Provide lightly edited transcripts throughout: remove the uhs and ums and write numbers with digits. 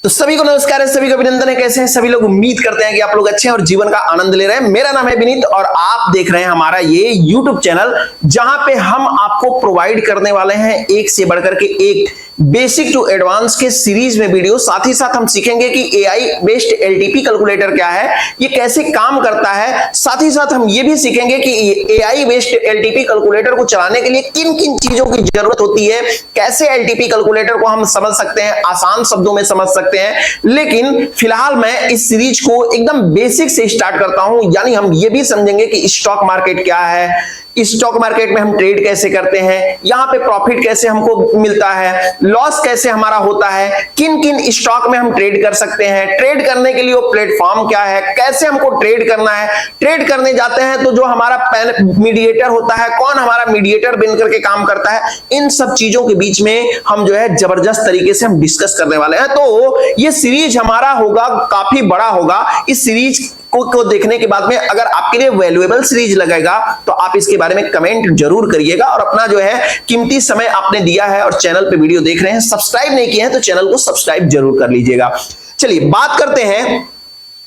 तो सभी को नमस्कार है, सभी को अभिनंदन है। कैसे हैं सभी लोग? उम्मीद करते हैं कि आप लोग अच्छे हैं और जीवन का आनंद ले रहे हैं। मेरा नाम है विनीत और आप देख रहे हैं हमारा ये YouTube चैनल, जहां पे हम आपको प्रोवाइड करने वाले हैं एक से बढ़कर के एक बेसिक टू एडवांस के सीरीज में वीडियो। साथ ही साथ हम सीखेंगे कि AI बेस्ड LTP कैलकुलेटर क्या है, ये कैसे काम करता है। साथ ही साथ हम ये भी सीखेंगे कि AI बेस्ड LTP कैलकुलेटर को चलाने के लिए किन किन चीजों की जरूरत होती है, कैसे LTP कैलकुलेटर को हम समझ सकते हैं, आसान शब्दों में समझ सकते हैं। लेकिन फिलहाल मैं इस सीरीज को एकदम बेसिक से स्टार्ट करता हूं, यानी हम ये भी समझेंगे कि स्टॉक मार्केट क्या है, स्टॉक मार्केट में हम ट्रेड कैसे करते हैं, यहां पे प्रॉफिट कैसे हमको मिलता है, लॉस कैसे हमारा होता है, किन किन स्टॉक में हम ट्रेड कर सकते हैं, ट्रेड करने के लिए वो प्लेटफॉर्म क्या है, कैसे हमको ट्रेड करना है, ट्रेड करने जाते हैं तो जो हमारा मीडिएटर होता है, कौन हमारा मीडिएटर बन करके काम करता है, इन सब चीजों के बीच में हम जो है जबरदस्त तरीके से हम डिस्कस करने वाले हैं। तो ये सीरीज हमारा होगा, काफी बड़ा होगा। इस सीरीज को देखने के बाद में अगर आपके लिए वैल्यूएबल सीरीज लगेगा तो आप इसके बारे में कमेंट जरूर करिएगा। और अपना जो है कीमती समय आपने दिया है और चैनल पे वीडियो देख रहे हैं, सब्सक्राइब नहीं किए हैं तो चैनल को सब्सक्राइब जरूर कर लीजिएगा। चलिए बात करते हैं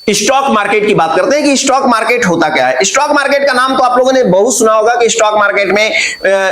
स्टॉक मार्केट की। बात करते हैं कि स्टॉक मार्केट होता क्या है। स्टॉक मार्केट का नाम तो आप लोगों ने बहुत सुना होगा कि स्टॉक मार्केट में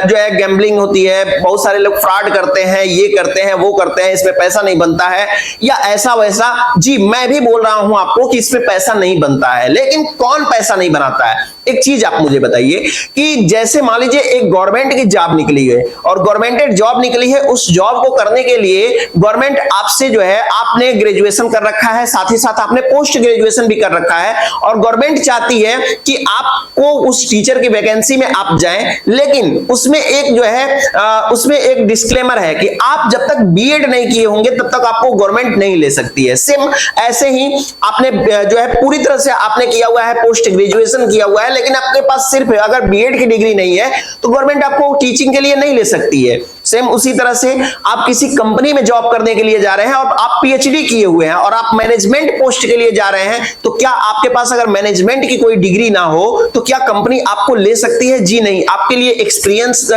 जो है गैम्बलिंग होती है, बहुत सारे लोग फ्रॉड करते हैं, ये करते हैं, वो करते हैं, इसमें पैसा नहीं बनता है या ऐसा वैसा। जी मैं भी बोल रहा हूं आपको कि इसमें पैसा नहीं बनता है, लेकिन कौन पैसा नहीं बनाता है? एक चीज आप मुझे बताइए कि जैसे मान लीजिए एक गवर्नमेंट की जॉब निकली है और गवर्नमेंट जॉब निकली है, उस जॉब को करने के लिए गवर्नमेंट आपसे जो है, आपने ग्रेजुएशन कर रखा है, साथ ही साथ आपने पोस्ट ग्रेजुएशन भी कर रखा है और गवर्नमेंट चाहती है कि आपको उस टीचर की वैकेंसी में आप जाएं, लेकिन उसमें एक जो है उसमें एक डिस्क्लेमर है कि आप जब तक बीएड नहीं किए होंगे तब तक आपको गवर्नमेंट नहीं ले सकती है। सेम ऐसे ही आपने जो है पूरी तरह से आपने किया हुआ है, पोस्ट ग्रेजुएशन किया हुआ है, लेकिन आपके पास सिर्फ अगर बीएड की डिग्री नहीं है तो गवर्नमेंट आपको टीचिंग के लिए नहीं ले सकती है। सेम उसी तरह से आप किसी कंपनी में जॉब करने के लिए जा रहे हैं और आप पीएचडी किए हुए हैं और आप मैनेजमेंट पोस्ट के लिए जा रहे हैं, तो क्या आपके पास अगर मैनेजमेंट की कोई डिग्री ना हो तो क्या कंपनी आपको ले सकती है? जी नहीं। आपके लिए एक्सपीरियंस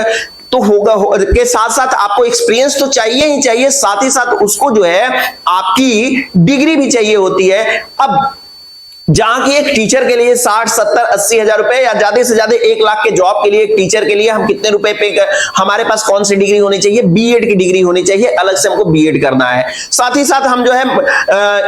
तो होगा के साथ साथ आपको एक्सपीरियंस तो चाहिए ही चाहिए, साथ ही साथ उसको जो है आपकी डिग्री भी चाहिए होती है। अब जहां की एक टीचर के लिए 60, 70, 80 हजार रुपए या ज्यादा से ज्यादा 1 लाख के जॉब के लिए एक टीचर के लिए हम कितने रुपए पे, हमारे पास कौन सी डिग्री होनी चाहिए? बीएड की डिग्री होनी चाहिए, अलग से हमको बीएड करना है। साथ ही साथ हम जो है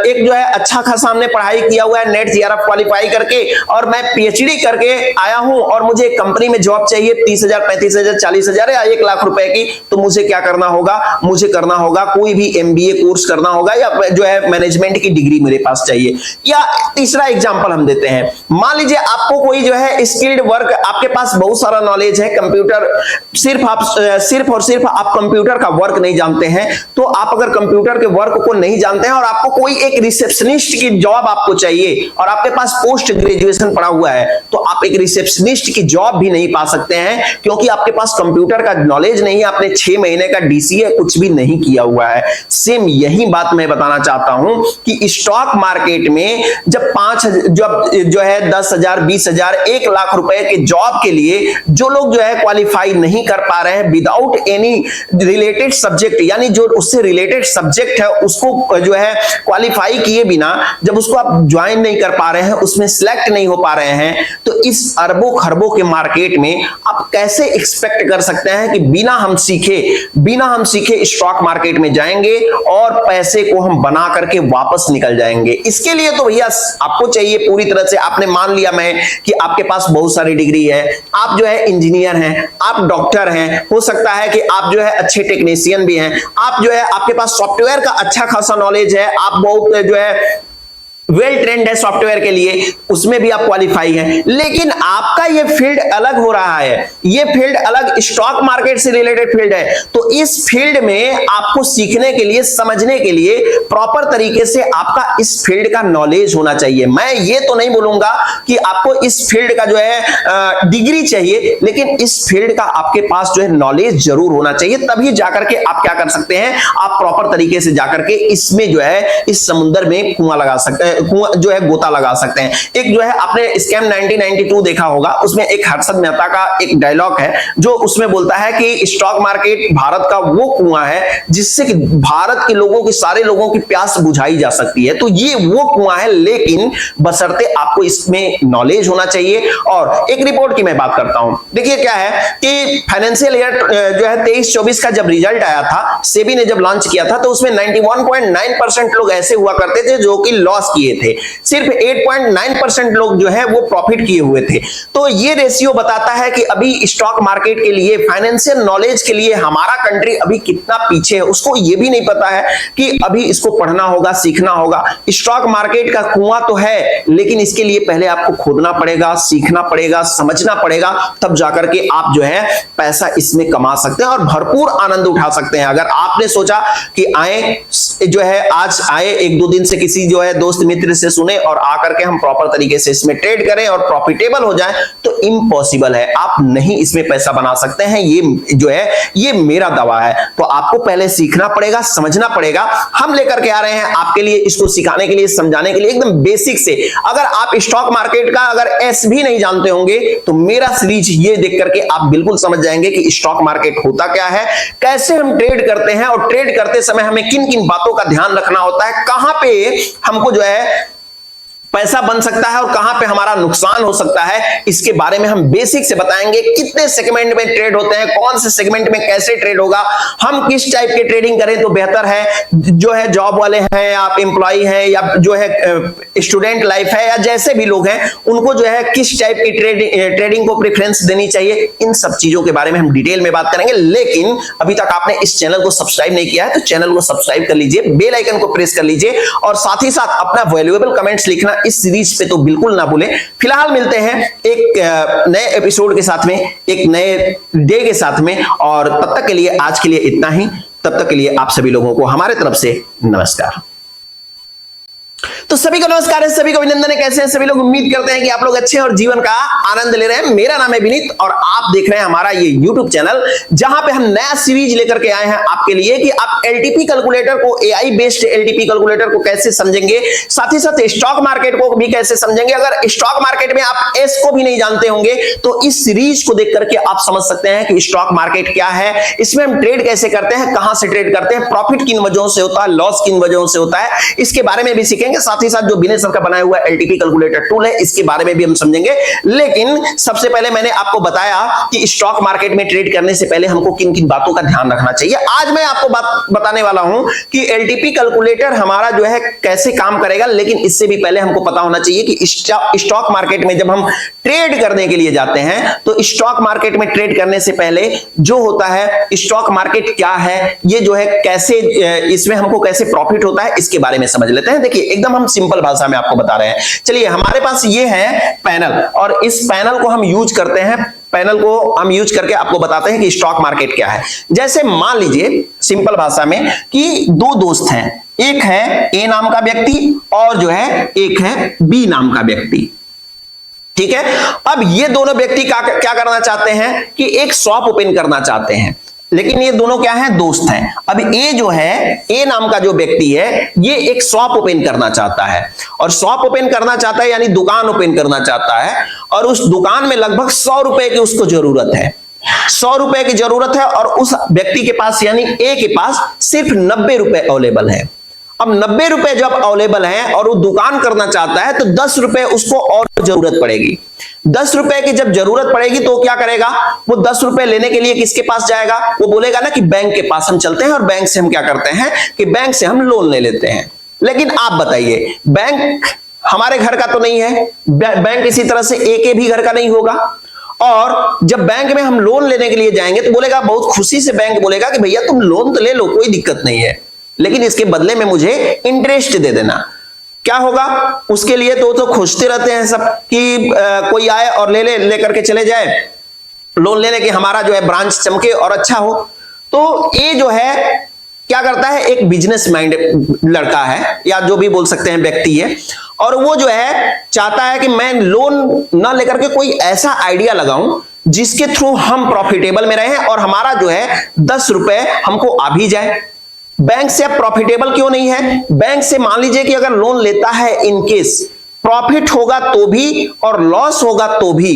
एक जो है अच्छा खासा हमने पढ़ाई किया हुआ है, नेट जेआरएफ क्वालिफाई करके और मैं पीएचडी करके आया हूं और मुझे एक कंपनी में जॉब चाहिए 30,000, 35,000, 40,000 या 1 लाख रुपए की, तो मुझे क्या करना होगा? मुझे करना होगा कोई भी MBA कोर्स करना होगा या जो है मैनेजमेंट की डिग्री मेरे पास चाहिए। या तीसरा एग्जांपल हम देते हैं, मान लीजिए आपको कोई जो है स्किल्ड वर्क, आपके पास बहुत सारा नॉलेज है कंप्यूटर, सिर्फ और सिर्फ आप कंप्यूटर का वर्क नहीं जानते हैं, तो आप अगर कंप्यूटर के वर्क को नहीं जानते हैं और आपको कोई एक रिसेप्शनिस्ट की जॉब आपको चाहिए और आपके पास पोस्ट ग्रेजुएशन पड़ा हुआ है, तो आप एक रिसेप्शनिस्ट की जॉब भी नहीं पा सकते हैं क्योंकि आपके पास कंप्यूटर का नॉलेज नहीं है, आपने 6 महीने का DCA कुछ भी नहीं किया हुआ है। सेम यही बात मैं बताना चाहता हूं कि स्टॉक मार्केट में जब जो है 10,000, 20,000, 1 लाख रुपए के जॉब के लिए जो लोग जो है क्वालिफाई नहीं कर पा रहे हैं विदाउट एनी रिलेटेड सब्जेक्ट, यानी जो उससे रिलेटेड सब्जेक्ट है उसको जो है क्वालिफाई किए बिना जब उसको आप ज्वाइन नहीं कर पा रहे हैं, उसमें सिलेक्ट नहीं हो पा रहे हैं, तो इस अरबों खरबों के मार्केट में आप कैसे एक्सपेक्ट कर सकते हैं कि बिना हम सीखे स्टॉक मार्केट में जाएंगे और पैसे को हम बना करके वापस निकल जाएंगे? इसके लिए तो भैया आपको चाहिए पूरी तरह से, आपने मान लिया मैं कि आपके पास बहुत सारी डिग्री है, आप जो है इंजीनियर हैं, आप डॉक्टर हैं, हो सकता है कि आप जो है अच्छे टेक्नीशियन भी हैं, आप जो है आपके पास सॉफ्टवेयर का अच्छा खासा नॉलेज है, आप बहुत जो है वेल ट्रेंड है सॉफ्टवेयर के लिए, उसमें भी आप क्वालिफाई हैं, लेकिन आपका ये फील्ड अलग हो रहा है, ये फील्ड अलग स्टॉक मार्केट से रिलेटेड फील्ड है। तो इस फील्ड में आपको सीखने के लिए, समझने के लिए प्रॉपर तरीके से आपका इस फील्ड का नॉलेज होना चाहिए। मैं ये तो नहीं बोलूंगा कि आपको इस फील्ड का जो है डिग्री चाहिए, लेकिन इस फील्ड का आपके पास जो है नॉलेज जरूर होना चाहिए, तभी जाकर के आप क्या कर सकते हैं, आप प्रॉपर तरीके से जाकर के इसमें जो है इस समुद्र में कुआं लगा सकते हैं, जो है गोता लगा सकते हैं। एक जो है आपने स्कैम 1992 देखा होगा, उसमें एक हर्षद मेहता का एक डायलॉग है जो उसमें बोलता है कि स्टॉक मार्केट भारत का वो कुआं है जिससे कि भारत के लोगों की, सारे लोगों की प्यास बुझाई जा सकती है। तो ये वो कुआं है, लेकिन बशर्ते आपको इसमें नॉलेज होना चाहिए। और एक रिपोर्ट की मैं बात करता हूं, देखिए क्या है कि फाइनेंशियल ईयर जो है 23-24 का जब रिजल्ट आया था, सेबी ने जब लॉन्च किया था, तो उसमें 91.9% लोग ऐसे हुआ करते थे जो कि लॉस किए थे, सिर्फ 8.9% लोग जो है वो प्रॉफिट किए हुए थे। तो ये रेशियो बताता है कि अभी स्टॉक मार्केट के लिए, फाइनेंशियल नॉलेज के लिए हमारा कंट्री अभी कितना पीछे है। उसको ये भी नहीं पता है कि अभी इसको पढ़ना होगा, सीखना होगा। स्टॉक मार्केट का कुआं तो है, लेकिन इसके लिए पहले आपको खोदना पड़ेगा, सीखना पड़ेगा, समझना पड़ेगा, तब जाकर के आप जो है पैसा इसमें कमा सकते हैं और भरपूर आनंद उठा सकते हैं। अगर आपने सोचा कि आए जो है, आज आए, 1-2 दिन से किसी जो है दोस्त मित्र से सुने और आकर के हम प्रॉपर तरीके से इसमें ट्रेड करें और प्रॉफिटेबल हो जाए, तो इम्पॉसिबल है। आप नहीं इसमें पैसा बना सकते हैं, ये जो है ये मेरा दावा है। तो आपको पहले सीखना पड़ेगा, समझना पड़ेगा। हम लेकर के आ रहे हैं आपके लिए, इसको सिखाने के लिए, समझाने के लिए, एकदम बेसिक से। अगर आप स्टॉक मार्केट का अगर एस भी नहीं जानते होंगे तो मेरा सीरीज ये देख करके आप बिल्कुल समझ जाएंगे कि स्टॉक मार्केट होता क्या है, कैसे हम ट्रेड करते हैं और ट्रेड करते समय हमें किन किन बातों का ध्यान रखना होता है, कहां पे हमको जो है पैसा बन सकता है और कहां पे हमारा नुकसान हो सकता है, इसके बारे में हम बेसिक से बताएंगे। कितने सेगमेंट में ट्रेड होते हैं, कौन से सेगमेंट में कैसे ट्रेड होगा, हम किस टाइप के ट्रेडिंग करें तो बेहतर है, जो है जॉब वाले हैं, आप एम्प्लॉय हैं, या जो है स्टूडेंट लाइफ है, या जैसे भी लोग हैं, उनको जो है किस टाइप की ट्रेडिंग को प्रेफरेंस देनी चाहिए, इन सब चीजों के बारे में हम डिटेल में बात करेंगे। लेकिन अभी तक आपने इस चैनल को सब्सक्राइब नहीं किया है तो चैनल को सब्सक्राइब कर लीजिए, बेल आइकन को प्रेस कर लीजिए और साथ ही साथ अपना वैल्यूएबल कमेंट्स लिखना इस सीरीज पे तो बिल्कुल ना भूलें। फिलहाल मिलते हैं एक नए एपिसोड के साथ में, एक नए डे के साथ में, और तब तक के लिए, आज के लिए इतना ही। तब तक के लिए आप सभी लोगों को हमारे तरफ से नमस्कार। तो सभी को नमस्कार है, सभी को अभिनंदन है। कैसे हैं सभी लोग? उम्मीद करते हैं कि आप लोग अच्छे हैं और जीवन का आनंद ले रहे हैं। मेरा नाम है विनीत और आप देख रहे हैं हमारा ये YouTube चैनल, जहां पे हम नया सीरीज लेकर के आए हैं आपके लिए कि आप एलटीपी कैलकुलेटर को, एआई बेस्ड एलटीपी कैलकुलेटर को कैसे समझेंगे, साथ ही साथ स्टॉक मार्केट को भी कैसे समझेंगे। अगर स्टॉक मार्केट में आप एस को भी नहीं जानते होंगे तो इस सीरीज को देख करके आप समझ सकते हैं कि स्टॉक मार्केट क्या है, इसमें हम ट्रेड कैसे करते हैं, कहां से ट्रेड करते हैं, प्रॉफिट किन वजहों से होता है, लॉस किन वजहों से होता है, इसके बारे में भी सीखेंगे। साथ ही साथ जो विनय सर का बनाया हुआ एलटीपी कैलकुलेटर टूल है, इसके बारे में भी हम समझेंगे। लेकिन सबसे पहले मैंने आपको बताया कि स्टॉक मार्केट में ट्रेड करने से पहले हमको किन किन बातों का ध्यान रखना चाहिए। आज मैं आपको बताने वाला हूं कि एलटीपी कैलकुलेटर हमारा जो है कैसे काम करेगा। लेकिन इससे भी पहले हमको पता होना चाहिए कि स्टॉक मार्केट में जब हम ट्रेड करने के लिए जाते हैं तो स्टॉक मार्केट में ट्रेड करने से पहले जो होता है, स्टॉक मार्केट क्या है, ये जो है कैसे, इसमें हमको कैसे प्रॉफिट होता है, इसके बारे में समझ लेते हैं। देखिए एकदम हम सिंपल भाषा में आपको बता रहे हैं। चलिए, हमारे पास ये है पैनल और इस पैनल को हम यूज करते हैं, पैनल को हम यूज करके आपको बताते हैं कि स्टॉक मार्केट क्या है। जैसे मान लीजिए सिंपल भाषा में कि दो दोस्त हैं, एक है ए नाम का व्यक्ति और जो है एक है बी नाम का व्यक्ति, ठीक है। अब ये दोनों व्यक्ति क्या करना चाहते हैं कि एक शॉप ओपन करना चाहते हैं, लेकिन ये दोनों क्या हैं, दोस्त हैं। अब ए जो है, ए नाम का जो व्यक्ति है, ये एक शॉप ओपन करना चाहता है और शॉप ओपन करना चाहता है यानी दुकान ओपन करना चाहता है, और उस दुकान में लगभग 100 रुपए की उसको जरूरत है, 100 रुपए की जरूरत है, और उस व्यक्ति के पास यानी ए के पास सिर्फ 90 रुपए अवेलेबल है। अब 90 रुपए जब अवेलेबल है और वो दुकान करना चाहता है तो 10 रुपए उसको और जरूरत पड़ेगी। 10 रुपए की जब जरूरत पड़ेगी तो क्या करेगा, वो 10 रुपए लेने के लिए किसके पास जाएगा, वो बोलेगा ना कि बैंक के पास हम चलते हैं और बैंक से हम क्या करते हैं कि बैंक से हम लोन ले लेते हैं। लेकिन आप बताइए, बैंक हमारे घर का तो नहीं है, बैंक इसी तरह से ए के भी घर का नहीं होगा, और जब बैंक में हम लोन लेने के लिए जाएंगे तो बोलेगा, बहुत खुशी से बैंक बोलेगा कि भैया तुम लोन तो ले लो, कोई दिक्कत नहीं है, लेकिन इसके बदले में मुझे इंटरेस्ट दे देना। क्या होगा उसके लिए, तो खोजते रहते हैं सब कि कोई आए और ले करके चले जाए, लोन लेने के हमारा जो है ब्रांच चमके और अच्छा हो। तो ये जो है क्या करता है, एक बिजनेस माइंड लड़का है या जो भी बोल सकते हैं व्यक्ति है, और वो जो है चाहता है कि मैं लोन ना लेकर के कोई ऐसा आइडिया लगाऊं जिसके थ्रू हम प्रॉफिटेबल में रहें और हमारा जो है 10 रुपए हमको आ भी जाए। बैंक से अब प्रॉफिटेबल क्यों नहीं है? बैंक से मान लीजिए कि अगर लोन लेता है, इन केस प्रॉफिट होगा तो भी और लॉस होगा तो भी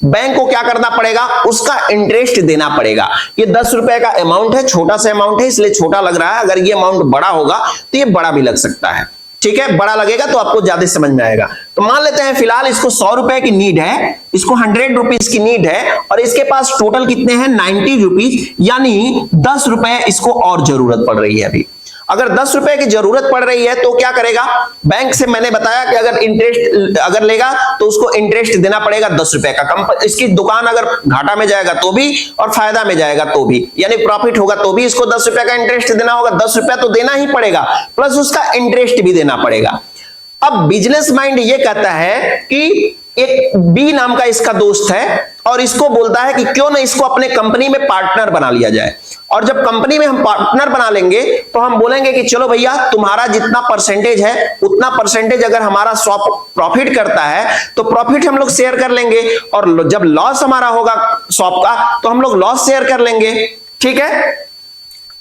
बैंक को क्या करना पड़ेगा? उसका इंटरेस्ट देना पड़ेगा। ये 10 रुपए का अमाउंट है, छोटा सा अमाउंट है इसलिए छोटा लग रहा है। अगर ये अमाउंट बड़ा होगा तो ये बड़ा भी लग सकता है। ठीक है, बड़ा लगेगा तो आपको ज्यादा समझ में आएगा। तो मान लेते हैं फिलहाल इसको 100 रुपए की नीड है, इसको 100 रुपीज की नीड है और इसके पास टोटल कितने हैं? 90 रुपीज, यानी 10 रुपए इसको और जरूरत पड़ रही है। अभी अगर 10 रुपए की जरूरत पड़ रही है तो क्या करेगा? बैंक से मैंने बताया कि अगर इंटरेस्ट अगर लेगा तो उसको इंटरेस्ट देना पड़ेगा 10 रुपए का। इसकी दुकान अगर घाटा में जाएगा तो भी और फायदा में जाएगा तो भी, यानी प्रॉफिट होगा तो भी इसको 10 रुपए का इंटरेस्ट देना होगा। 10 रुपया तो देना ही पड़ेगा, प्लस उसका इंटरेस्ट भी देना पड़ेगा। अब बिजनेस माइंड ये कहता है कि एक बी नाम का इसका दोस्त है और इसको बोलता है कि क्यों ना इसको अपने कंपनी में पार्टनर बना लिया जाए। और जब कंपनी में हम पार्टनर बना लेंगे तो हम बोलेंगे कि चलो भैया, तुम्हारा जितना परसेंटेज है उतना परसेंटेज अगर हमारा शॉप प्रॉफिट करता है तो प्रॉफिट हम लोग शेयर कर लेंगे, और जब लॉस हमारा होगा शॉप का तो हम लोग लॉस शेयर कर लेंगे। ठीक है,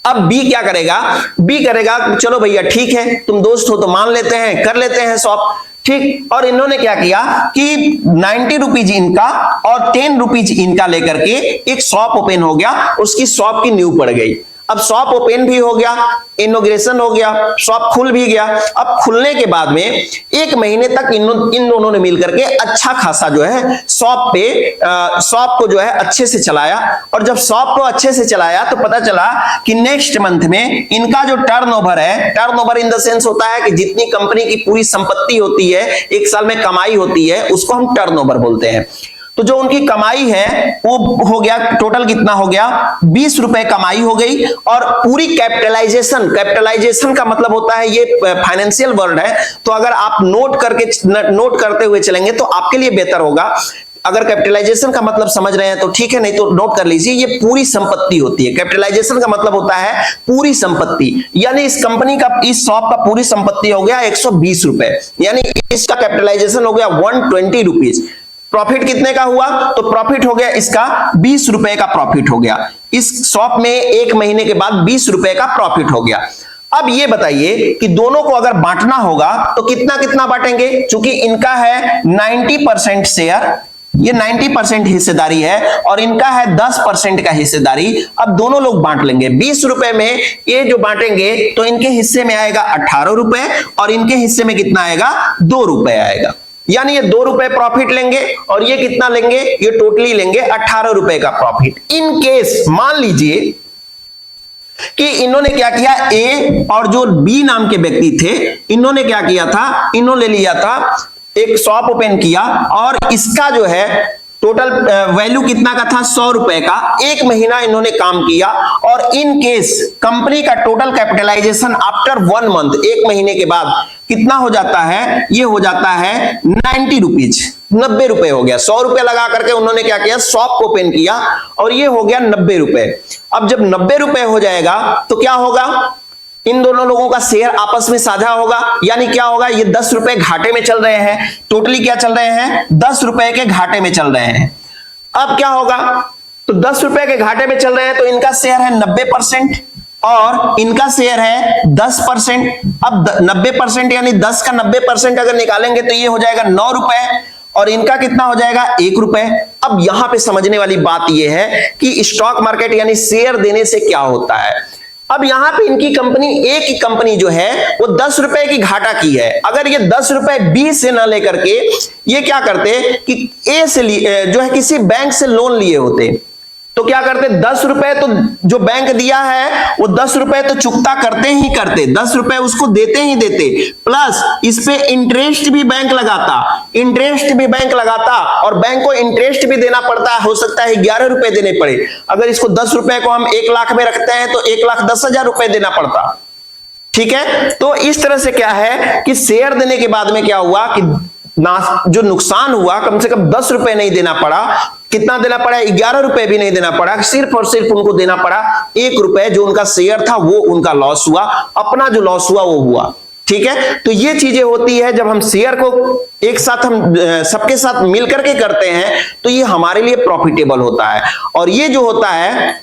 अब बी क्या करेगा? बी करेगा चलो भैया ठीक है, तुम दोस्त हो तो मान लेते हैं, कर लेते हैं शॉप। ठीक, और इन्होंने क्या किया कि 90 रुपीज इनका और 10 रुपीज इनका लेकर के एक शॉप ओपन हो गया, उसकी शॉप की नींव पड़ गई। अब शॉप ओपन भी हो गया, इनॉग्रेशन हो गया, शॉप खुल भी गया। अब खुलने के बाद में 1 महीने तक इन दोनों ने मिलकर के अच्छा खासा जो है शॉप को जो है अच्छे से चलाया। और जब शॉप को अच्छे से चलाया तो पता चला कि नेक्स्ट मंथ में इनका जो टर्नओवर है, टर्नओवर इन द सेंस होता है कि जितनी कंपनी की पूरी संपत्ति होती है, एक साल में कमाई होती है, उसको हम टर्नओवर बोलते हैं। तो जो उनकी कमाई है वो हो गया, टोटल कितना हो गया? 20 रुपए कमाई हो गई। और पूरी कैपिटलाइजेशन का मतलब होता है, ये फाइनेंशियल वर्ड है, तो अगर आप नोट करते हुए चलेंगे तो आपके लिए बेहतर होगा। अगर कैपिटलाइजेशन का मतलब समझ रहे हैं तो ठीक है, नहीं तो नोट कर लीजिए। ये पूरी संपत्ति होती है। कैपिटलाइजेशन का मतलब होता है पूरी संपत्ति, यानी इस कंपनी का, इस शॉप का पूरी संपत्ति हो गया 120 रुपए, यानी इसका कैपिटलाइजेशन हो गया 120 रुपीज। प्रॉफिट कितने का हुआ? तो प्रॉफिट हो गया इसका 20 रुपए का प्रॉफिट हो गया। इस शॉप में 1 महीने के बाद 20 रुपए का प्रॉफिट हो गया। अब ये बताइए कि दोनों को अगर बांटना होगा तो कितना कितना बांटेंगे? क्योंकि इनका है 90% शेयर, ये 90% हिस्सेदारी है और इनका है 10% का हिस्सेदारी। अब दोनों लोग बांट लेंगे 20 रुपए में। ये जो बांटेंगे तो इनके हिस्से में आएगा 18 रुपए और इनके हिस्से में कितना आएगा? 2 रुपए आएगा। यानी ये 2 रुपए प्रॉफिट लेंगे और ये कितना लेंगे? ये टोटली लेंगे 18 रुपए का प्रॉफिट। इन केस मान लीजिए कि इन्होंने क्या किया, ए और जो बी नाम के व्यक्ति थे, इन्होंने क्या किया था? इन्होंने लिया था, एक शॉप ओपन किया और इसका जो है टोटल वैल्यू कितना का था? 100 रुपए का। 1 महीना इन्होंने काम किया और इन केस कंपनी का टोटल कैपिटलाइजेशन आफ्टर 1 मंथ, 1 महीने के बाद कितना हो जाता है? ये हो जाता है 90 रुपीज, 90 रुपए हो गया। 100 रुपए लगा करके उन्होंने क्या किया? शॉप को ओपन किया और ये हो गया 90 रुपए। अब जब 90 रुपए हो जाएगा तो क्या होगा? इन दोनों लोगों का शेयर आपस में साझा होगा, यानी क्या होगा? ये 10 रुपए घाटे में चल रहे हैं, टोटली क्या चल रहे हैं? 10 रुपए के घाटे में चल रहे हैं। अब क्या होगा? तो 10 रुपए के घाटे में चल रहे हैं तो इनका शेयर है 90% और इनका शेयर है 10%। अब 90% यानी 10 का 90% अगर निकालेंगे तो ये हो जाएगा 9 रुपए और इनका कितना हो जाएगा? 1 रुपए। अब यहां पे समझने वाली बात यह है कि स्टॉक मार्केट यानी शेयर देने से क्या होता है। अब यहां पे इनकी कंपनी, एक ही कंपनी जो है वो 10 रुपए की घाटा की है। अगर ये 10 रुपए बी से ना लेकर के ये क्या करते कि ए से जो है किसी बैंक से लोन लिए होते तो क्या करते? 10 रुपए तो जो बैंक दिया है वो 10 रुपए तो चुकता करते ही करते, 10 रुपए उसको देते ही देते, प्लस इस पे इंटरेस्ट भी बैंक लगाता और बैंक को इंटरेस्ट भी देना पड़ता है। हो सकता है 11 रुपए देने पड़े। अगर इसको 10 रुपए को हम 1 लाख में रखते हैं तो 1,10,000 रुपए देना पड़ता। ठीक है, तो इस तरह से क्या है कि शेयर देने के बाद में क्या हुआ कि जो नुकसान हुआ, कम से कम 10 रुपए नहीं देना पड़ा। कितना देना पड़ा? 11 रुपए भी नहीं देना पड़ा, सिर्फ और सिर्फ उनको देना पड़ा 1 रुपए। जो उनका शेयर था वो उनका लॉस हुआ, अपना जो लॉस हुआ वो हुआ। ठीक है, तो ये चीजें होती है जब हम शेयर को एक साथ हम सबके साथ मिलकर के करते हैं तो ये हमारे लिए प्रॉफिटेबल होता है। और ये जो होता है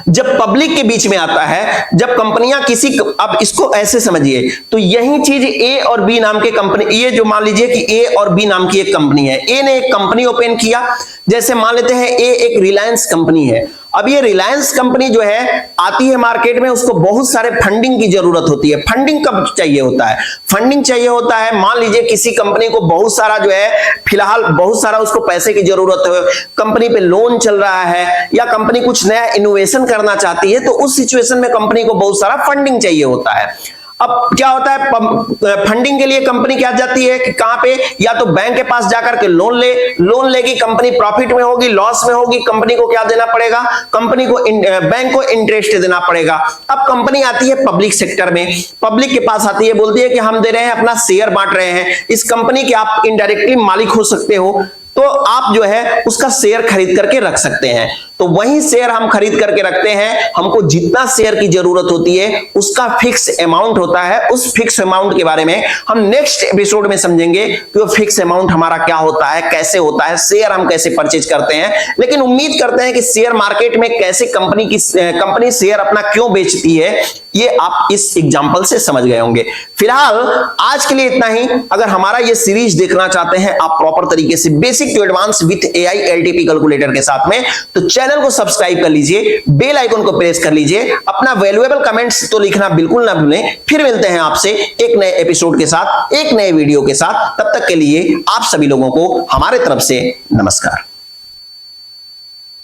जब पब्लिक के बीच में आता है, जब कंपनियां किसी, अब इसको ऐसे समझिए, तो यही चीज ए और बी नाम के कंपनी, ये जो मान लीजिए कि ए और बी नाम की एक कंपनी है, ए ने एक कंपनी ओपन किया, जैसे मान लेते हैं ए एक रिलायंस कंपनी है। अब ये रिलायंस कंपनी जो है आती है मार्केट में, उसको बहुत सारे फंडिंग की जरूरत होती है। फंडिंग कब चाहिए होता है? फंडिंग चाहिए होता है, मान लीजिए किसी कंपनी को बहुत सारा जो है, फिलहाल बहुत सारा उसको पैसे की जरूरत है, कंपनी पे लोन चल रहा है, या कंपनी कुछ नया इनोवेशन करना चाहती है, तो उस सिचुएशन में कंपनी को बहुत सारा फंडिंग चाहिए होता है। अब क्या होता है, फंडिंग के लिए कंपनी क्या जाती है कि कहां पे, या तो बैंक के पास जाकर के लोन लेगी, कंपनी प्रॉफिट में होगी, लॉस में होगी, कंपनी को क्या देना पड़ेगा, कंपनी को बैंक को इंटरेस्ट देना पड़ेगा। अब कंपनी आती है पब्लिक सेक्टर में, पब्लिक के पास आती है, बोलती है कि हम दे रहे हैं, अपना शेयर बांट रहे हैं, इस कंपनी के आप इनडायरेक्टली मालिक हो सकते हो, तो आप जो है उसका शेयर खरीद करके रख सकते हैं। तो वही शेयर हम खरीद करके रखते हैं, हमको जितना शेयर की जरूरत होती है उसका फिक्स अमाउंट होता है। उस फिक्स अमाउंट के बारे में हम नेक्स्ट एपिसोड में समझेंगे कि वो फिक्स अमाउंट हमारा क्या होता है, कैसे होता है, शेयर हम कैसे परचेज करते हैं। लेकिन उम्मीद करते हैं कि शेयर मार्केट में कैसे कंपनी शेयर अपना क्यों बेचती है, ये आप इस एग्जांपल से समझ गए होंगे। फिलहाल आज के लिए इतना ही। अगर हमारा ये सीरीज देखना चाहते हैं आप प्रॉपर तरीके से, basic to advance with AI LTP calculator के साथ में, तो चैनल को सब्सक्राइब कर लीजिए, बेल आइकन को प्रेस कर लीजिए, अपना वैल्यूएबल कमेंट्स तो लिखना बिल्कुल ना भूलें। फिर मिलते हैं आपसे एक नए एपिसोड के साथ, एक नए वीडियो के साथ। तब तक के लिए आप सभी लोगों को हमारे तरफ से नमस्कार।